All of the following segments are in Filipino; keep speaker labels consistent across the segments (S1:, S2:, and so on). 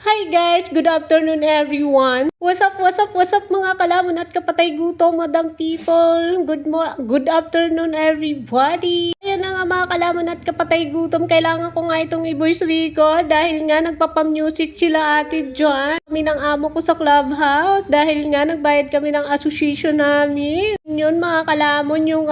S1: Hi guys! Good afternoon everyone! What's up mga kalamon at kapatay gutom, madam people! Good afternoon everybody! Ayan na nga mga kalamon at kapatay gutom, kailangan ko nga itong i-voice record dahil nga nagpapamusic sila ate John. Kami ng amo ko sa clubhouse dahil nga nagbayad kami ng association namin. Yun mga kalamon, yung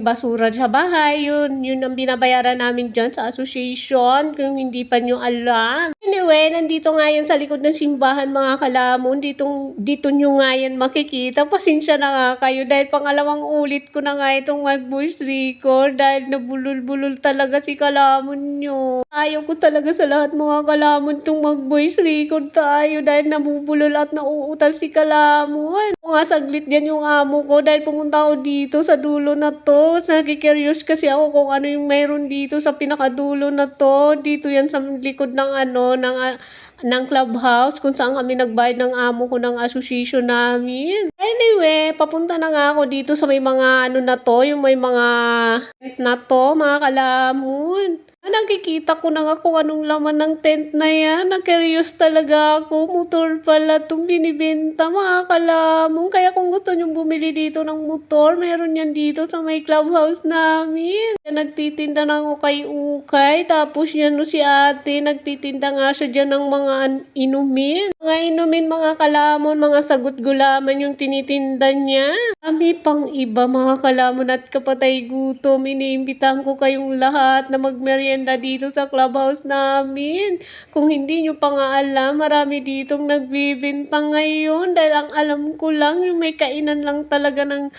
S1: basura sa bahay, yun ang binabayaran namin dyan sa association kung hindi pa nyo alam. Anyway, nandito nga yan sa likod ng simbahan mga kalamon, dito nyo nga yan makikita. Pasensya na nga kayo dahil pangalawang ulit ko na nga itong mag-voice record dahil nabulol-bulol talaga si kalamon nyo. Ayaw ko talaga sa lahat mga kalamon itong mag-voice record tayo dahil nabubulol at nauutal si kalamon. Nga saglit yan yung amo ko dahil pumunta ako dito sa dulo na to. Nagkikurious kasi ako kung ano yung mayroon dito sa pinakadulo na to. Dito yan sa likod ng clubhouse kung saan kami nagbayad ng amo ko ng association namin. Anyway, papunta na nga ako dito sa may mga yung may mga tent na to mga kalamon. Nakikita ko na nga kung anong laman ng tent na yan. Na-curious talaga ako. Motor pala itong binibenta mga kalamon. Kaya kung gusto nyong bumili dito ng motor, meron yan dito sa may clubhouse namin. Nagtitinda ng ukay-ukay. Tapos yan si ate, nagtitinda nga siya dyan ng mga inumin. Mga inumin mga kalamon, mga sagot gulaman yung tinitinda niya. Kami pang iba mga kalamon at kapatay gutom. Iniimbitahan ko kayong lahat na magmerienda dito sa clubhouse namin. Kung hindi nyo pa nga alam, marami ditong nagbibinta ngayon. Dahil ang alam ko lang, yung may kainan lang talaga ng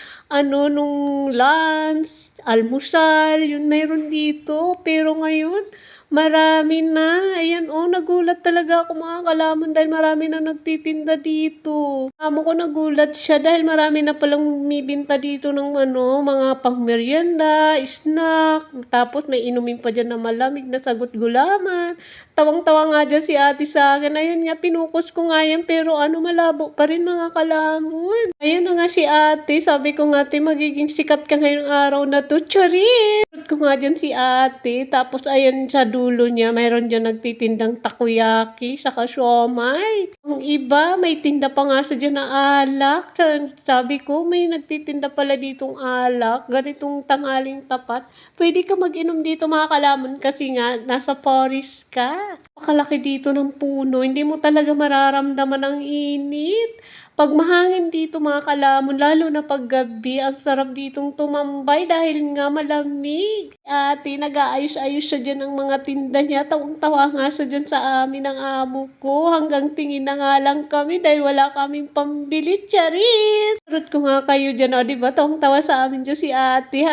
S1: nung lunch, almusal, yun mayroon dito. Pero ngayon, marami na. Ayan nagulat talaga ako mga kalamon dahil marami na nagtitinda dito. Amo ko nagulat siya dahil marami na palang mibinta dito ng mga pangmerienda, snack, tapos may inumin pa dyan na malamig na sagot gulaman. Tawang-tawa nga dyan si ate sa akin. Ayun nga, pinukus ko nga yan pero malabo pa rin mga kalamon. Ayun na nga si ate, sabi ko nga ate, magiging sikat ka ngayong araw na to. Charis! Ko nga dyan si ate, tapos ayan sa dulo niya, mayroon dyan nagtitindang takoyaki, saka siomay. Ang iba, may tinda pa nga sa dyan na alak. Sabi ko, may nagtitinda pala ditong alak, ganitong tanghaling tapat. Pwede ka mag-inom dito mga kalamon kasi nga, nasa forest ka. Pakalaki dito ng puno, hindi mo talaga mararamdaman ang init. Pag mahangin dito mga kalamon, lalo na pag gabi, ang sarap ditong tumambay dahil nga malamig. Ate, nag-aayos-ayos siya dyan ng mga tinda niya. Tawang-tawa nga siya dyan sa amin ng amo ko. Hanggang tingin na nga lang kami dahil wala kaming pambili. Charis! Surot ko nga kayo dyan, diba? Tawang-tawa sa amin dyan si ate.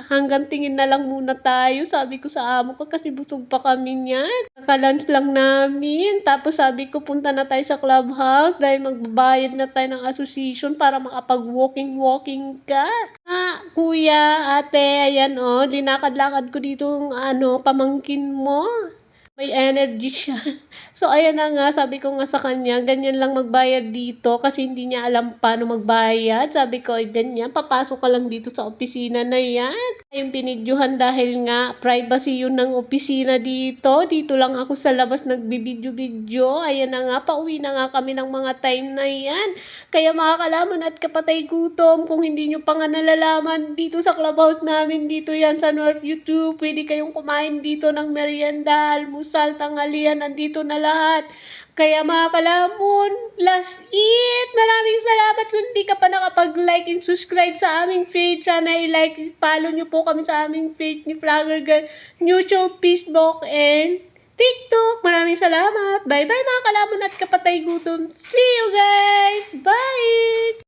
S1: Hanggang tingin na lang muna tayo. Sabi ko sa amo ko kasi busog pa kami niyan. Naka-lunch lang namin. Tapos sabi ko punta na tayo sa clubhouse dahil magbabayad na tayo ng association para makapag-walking ka. Kuya, ate, ayan linakad-lakad ko dito pamangkin mo. May energy siya. So, ayan na nga, sabi ko nga sa kanya, ganyan lang magbayad dito kasi hindi niya alam paano magbayad. Sabi ko, ganyan, papasok ka lang dito sa opisina na yan. Yung pinidyuhan dahil nga, privacy yun ng opisina dito. Dito lang ako sa labas nagbibidyo-bidyo. Ayan na nga, pauwi na nga kami ng mga time na yan. Kaya mga kalamon at kapatay gutom, kung hindi nyo pa nga nalalaman, dito sa clubhouse namin, dito yan sa North YouTube, pwede kayong kumain dito ng merienda, almusal, tanghalian, nandito na lahat. Kaya mga kalamon, last eat! Maraming salamat kung hindi ka pa nakapag-like and subscribe sa aming page. Sana i-like, follow nyo po kami sa aming page ni Vlogger Girl, YouTube, Facebook, and TikTok. Maraming salamat. Bye-bye mga kalamon at kapatay gutom. See you guys! Bye!